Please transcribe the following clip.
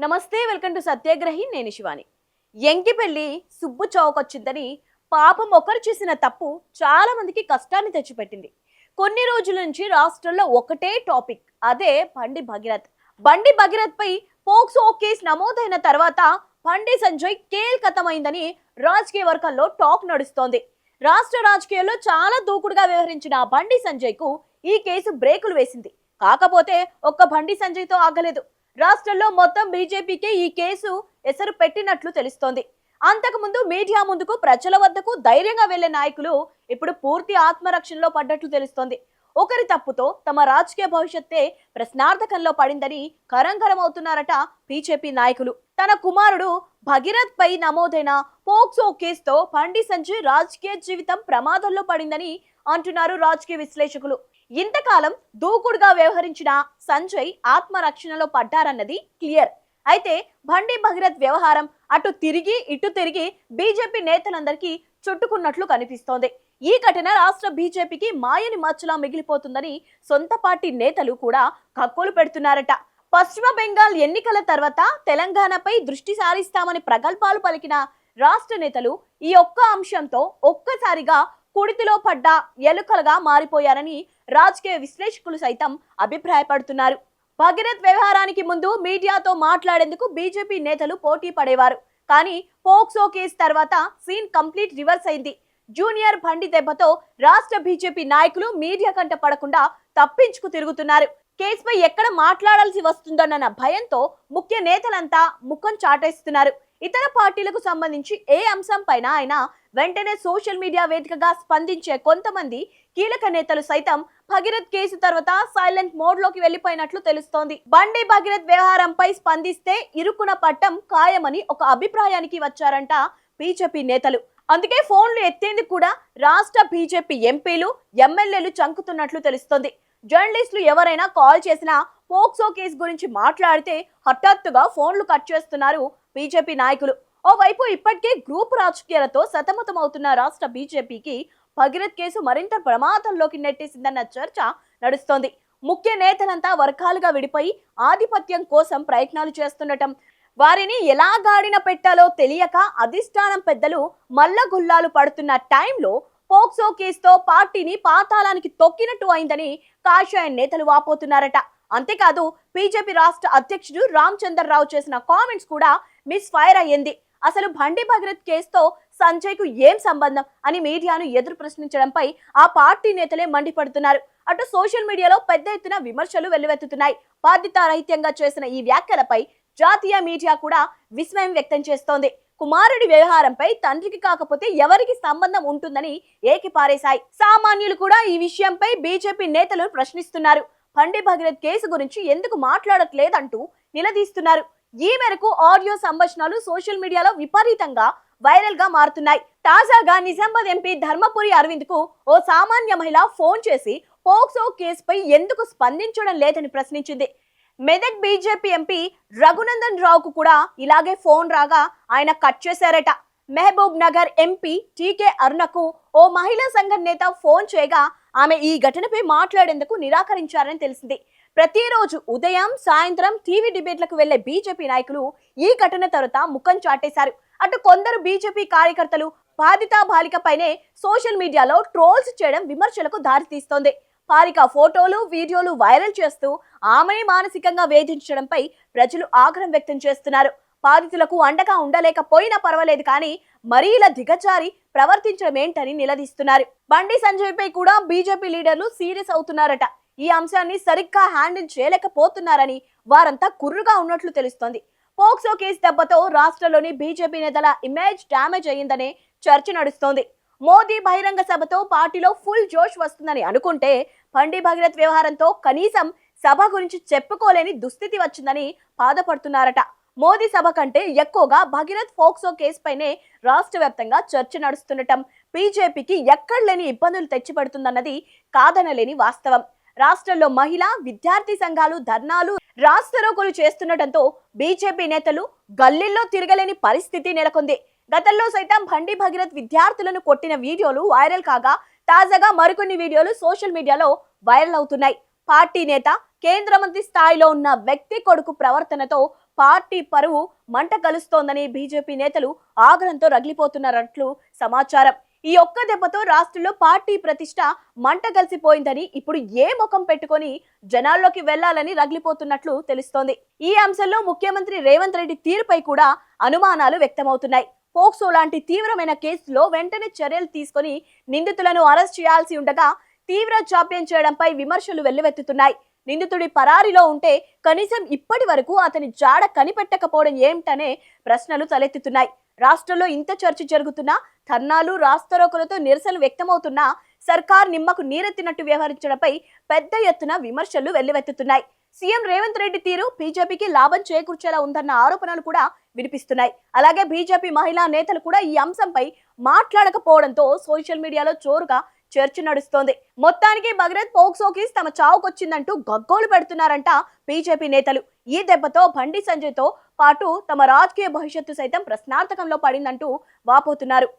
నమస్తే, welcome to సత్యాగ్రహి. నేను శివాని. ఎంకిపెళ్లి సుబ్బు చౌకొచ్చిందని పాపం ఒకరు చేసిన తప్పు చాలా మందికి కష్టాన్ని తెచ్చిపెట్టింది. కొన్ని రోజుల నుంచి రాష్ట్రంలో ఒకటే టాపిక్, అదే బండి భగీరథ్ పై పోక్సో కేసు నమోదైన తర్వాత బండి సంజయ్ కీలకమైందని రాజకీయ వర్గాల్లో టాక్ నడుస్తోంది. రాష్ట్ర రాజకీయాల్లో చాలా దూకుడుగా వ్యవహరించిన బండి సంజయ్ కు ఈ కేసు బ్రేకులు వేసింది. కాకపోతే ఒక్క బండి సంజయ్ తో ఆగలేదు. రాష్ట్రంలో మొత్తం బీజేపీకి ఈ కేసు ఎసరు పెట్టినట్లు తెలుస్తోంది. అంతకుముందు మీడియా ముందుకు ప్రజల వద్దకు ధైర్యంగా వెళ్లే నాయకులు ఇప్పుడు పూర్తి ఆత్మరక్షణలో పడ్డట్లు తెలుస్తోంది. ఒకరి తప్పుతో తమ రాజకీయ భవిష్యత్తే ప్రశ్నార్థకంలో పడిందని కరంకరమవుతున్నారట బీజేపీ నాయకులు. తన కుమారుడు భగీరథ్ పై నమోదైన పోక్సో కేసుతో బండి సంజయ్ రాజకీయ జీవితం ప్రమాదంలో పడిందని అంటున్నారు రాజకీయ విశ్లేషకులు. ఇంతకాలం దూకుడుగా వ్యవహరించిన సంజయ్ ఆత్మరక్షణలో పడ్డారన్నది క్లియర్. అయితే బండి భగీరథ్ వ్యవహారం అటు తిరిగి ఇటు తిరిగి బీజేపీ నేతలందరికీ చుట్టుకున్నట్లు కనిపిస్తోంది. ఈ ఘటన రాష్ట్ర బీజేపీకి మాయని మచ్చలా మిగిలిపోతుందని సొంత పార్టీ నేతలు కూడా కక్కులు పెడుతున్నారట. పశ్చిమ బెంగాల్ ఎన్నికల తర్వాత తెలంగాణపై దృష్టి సారిస్తామని ప్రగల్భాలు పలికిన రాష్ట్ర నేతలు ఈ ఒక్క అంశంతో ఒక్కసారిగా కుడితిలో పడ్డ ఎలుకలుగా మారిపోయారని రాజకీయ విశ్లేషకులు సైతం అభిప్రాయపడుతున్నారు. భగీరథ్ వ్యవహారానికి ముందు మీడియాతో మాట్లాడేందుకు బీజేపీ నేతలు పోటీ పడేవారు. కానీ పోక్సో కేసు తర్వాత సీన్ కంప్లీట్ రివర్స్ అయింది. జూనియర్ బండి దెబ్బతో రాష్ట్ర బీజేపీ నాయకులు మీడియా కంట పడకుండా తప్పించుకు తిరుగుతున్నారు. కేసుపై ఎక్కడ మాట్లాడాల్సి వస్తుందన్న భయంతో ముఖ్య నేతలంతా ముఖం చాటేస్తున్నారు. ఇతర పార్టీలకు సంబంధించి ఏ అంశం పైన అయినా వెంటనే సోషల్ మీడియా వేదికగా స్పందించే కొంతమంది కీలక నేతలు సైతం భగీరథ్ కేసు తర్వాత సైలెంట్ మోడ్ లోకి వెళ్లిపోయినట్లు తెలుస్తోంది. బండి భగీరథ్ వ్యవహారంపై స్పందిస్తే ఇరుకున పట్టం ఖాయమని ఒక అభిప్రాయానికి వచ్చారంట బీజేపీ నేతలు. అందుకే ఫోన్లు ఎత్తేందుకు కూడా రాష్ట్ర బీజేపీ ఎంపీలు ఎమ్మెల్యేలు చంకుతున్నట్లు తెలుస్తోంది. జర్నలిస్టులు ఎవరైనా కాల్ చేసినా పోక్సో కేసు గురించి మాట్లాడితే హఠాత్తుగా ఫోన్లు కట్ చేస్తున్నారు బీజేపీ నాయకులు. ఓవైపు ఇప్పటికే గ్రూప్ రాజకీయాలతో సతమతమవుతున్న రాష్ట్ర బీజేపీకి భగీరథ్ కేసు మరింత ప్రమాదంలోకి నెట్టేసిందన్న చర్చ నడుస్తోంది. ముఖ్య నేతలంతా వర్గాలుగా విడిపోయి ఆధిపత్యం కోసం ప్రయత్నాలు చేస్తుండటం, వారిని ఎలా గాడిన పెట్టాలో తెలియక అధిష్టానం పెద్దలు మల్లగుల్లాలు పడుతున్న టైంలో పోక్సో కేసుతో పార్టీని పాతాళానికి తొక్కినట్టు అయిందని కాషాయ నేతలు వాపోతున్నారట. అంతేకాదు బీజేపీ రాష్ట్ర అధ్యక్షుడు రామచంద్రరావు చేసిన కామెంట్స్ కూడా మిస్ ఫైర్ అయ్యింది. అసలు బండి భగీరథ్ కేసుతో సంజయ్ కు ఏం సంబంధం అని మీడియాను ఎదురు ప్రశ్నించడంపై ఆ పార్టీ నేతలే మండిపడుతున్నారు. అటు సోషల్ మీడియాలో పెద్ద ఎత్తున విమర్శలు వెల్లువెత్తుతున్నాయి. బాధ్యతారహిత్యంగా చేసిన ఈ వ్యాఖ్యలపై జాతీయ మీడియా కూడా విస్మయం వ్యక్తం చేస్తోంది. కుమారుడి వ్యవహారంపై తండ్రికి కాకపోతే ఎవరికి సంబంధం ఉంటుందని ఏకిపారేశాయి. సామాన్యులు కూడా ఈ విషయంపై బీజేపీ నేతలు ప్రశ్నిస్తున్నారు. బండి భగీరథ్ కేసు గురించి ఎందుకు మాట్లాడట్లేదంటూ నిలదీస్తున్నారు. ఈ మేరకు ఆడియో సంభాషణలు సోషల్ మీడియాలో విపరీతంగా వైరల్ గా మారుతున్నాయి. తాజాగా నిజామాబాద్ ఎంపీ ధర్మపురి అరవింద్ కు ఓ సామాన్య మహిళ ఫోన్ చేసి పోక్సో కేసుపై ఎందుకు స్పందించడం లేదని ప్రశ్నించింది. మెదక్ బీజేపీ ఎంపీ రఘునందన్ రావుకు కూడా ఇలాగే ఫోన్ రాగా ఆయన కట్ చేశారట. మహబూబ్ నగర్ ఎంపీ టీకే అరుణకు ఓ మహిళా సంఘం నేత ఫోన్ చేయగా ఆమె ఈ ఘటనపై మాట్లాడేందుకు నిరాకరించారని తెలిసింది. ప్రతిరోజు ఉదయం సాయంత్రం టీవీ డిబేట్లకు వెళ్లే బీజేపీ నాయకులు ఈ ఘటన తర్వాత ముఖం చాటేశారు. అటు కొందరు బీజేపీ కార్యకర్తలు బాధిత బాలికపైనే సోషల్ మీడియాలో ట్రోల్స్ చేయడం విమర్శలకు దారితీస్తోంది. బాలిక ఫోటోలు వీడియోలు వైరల్ చేస్తూ ఆమెని మానసికంగా వేధించడంపై ప్రజలు ఆగ్రహం వ్యక్తం చేస్తున్నారు. బాధితులకు అండగా ఉండలేకపోయినా పర్వాలేదు, కానీ మరీ ఇలా దిగజారి ప్రవర్తించడం ఏంటని నిలదీస్తున్నారు. బండి సంజయ్ పై కూడా బీజేపీ లీడర్లు సీరియస్ అవుతున్నారట. ఈ అంశాన్ని సరిగ్గా హ్యాండిల్ చేయలేకపోతున్నారని వారంతా కుర్రుగా ఉన్నట్లు తెలుస్తోంది. పోక్సో కేసు దెబ్బతో రాష్ట్రంలోని బీజేపీ నేతల ఇమేజ్ డ్యామేజ్ అయ్యిందనే చర్చ నడుస్తోంది. మోదీ బహిరంగ సభతో పార్టీలో ఫుల్ జోష్ వస్తుందని అనుకుంటే బండి భగీరథ్ వ్యవహారంతో కనీసం సభ గురించి చెప్పుకోలేని దుస్థితి వచ్చిందని బాధపడుతున్నారట. మోదీ సభ కంటే ఎక్కువగా భగీరథ్ పోక్సో కేసు పైనే రాష్ట్ర వ్యాప్తంగా చర్చ నడుస్తుండటం బీజేపీకి ఎక్కడ లేని ఇబ్బందులు తెచ్చిపెడుతుందన్నది కాదనలేని వాస్తవం. రాష్ట్రంలో మహిళా విద్యార్థి సంఘాలు ధర్నాలు రాస్తారోకోలు చేస్తుండటంతో బీజేపీ నేతలు గల్లీల్లో తిరగలేని పరిస్థితి నెలకొంది. గతంలో సైతం బండి భగీరథ్ విద్యార్థులను కొట్టిన వీడియోలు వైరల్ కాగా తాజాగా మరికొన్ని వీడియోలు సోషల్ మీడియాలో వైరల్ అవుతున్నాయి. పార్టీ నేత కేంద్ర మంత్రి స్థాయిలో ఉన్న వ్యక్తి కొడుకు ప్రవర్తనతో పార్టీ పరువు మంట కలుస్తోందని బీజేపీ నేతలు ఆగ్రహంతో రగిలిపోతున్నారట్లు సమాచారం. ఈ ఒక్క దెబ్బతో రాష్ట్రంలో పార్టీ ప్రతిష్ట మంట కలిసిపోయిందని, ఇప్పుడు ఏ ముఖం పెట్టుకొని జనాల్లోకి వెళ్లాలని రగిలిపోతున్నట్లు తెలుస్తోంది. ఈ అంశంలో ముఖ్యమంత్రి రేవంత్ రెడ్డి తీరుపై కూడా అనుమానాలు వ్యక్తమవుతున్నాయి. పోక్సో లాంటి తీవ్రమైన కేసులో వెంటనే చర్యలు తీసుకొని నిందితులను అరెస్ట్ చేయాల్సి ఉండగా తీవ్ర జాప్యం చేయడంపై విమర్శలు వెల్లువెత్తుతున్నాయి. నిందితుడి పరారీలో ఉంటే కనీసం ఇప్పటి వరకు అతని జాడ కనిపెట్టకపోవడం ఏమిటనే ప్రశ్నలు తలెత్తుతున్నాయి. రాష్ట్రంలో ఇంత చర్చ జరుగుతున్నా, ధర్నాలు రాస్తారోకలతో నిరసనలు వ్యక్తమవుతున్నా సర్కార్ నిమ్మకు నీరెత్తినట్టు వ్యవహరించడంపై పెద్ద ఎత్తున విమర్శలు వెల్లువెత్తుతున్నాయి. సీఎం రేవంత్ రెడ్డి తీరు బీజేపీకి లాభం చేకూర్చేలా ఉందన్న ఆరోపణలు కూడా వినిపిస్తున్నాయి. అలాగే బీజేపీ మహిళా నేతలు కూడా ఈ అంశంపై మాట్లాడకపోవడంతో సోషల్ మీడియాలో జోరుగా చర్చ నడుస్తోంది. మొత్తానికి భగరత్ పోక్సో కేసు తమ చావుకొచ్చిందంటూ గగ్గోలు పెడుతున్నారంట బీజేపీ నేతలు. ఈ దెబ్బతో బండి సంజయ్ తో పాటు తమ రాజకీయ భవిష్యత్తు సైతం ప్రశ్నార్థకంలో పడిందంటూ వాపోతున్నారు.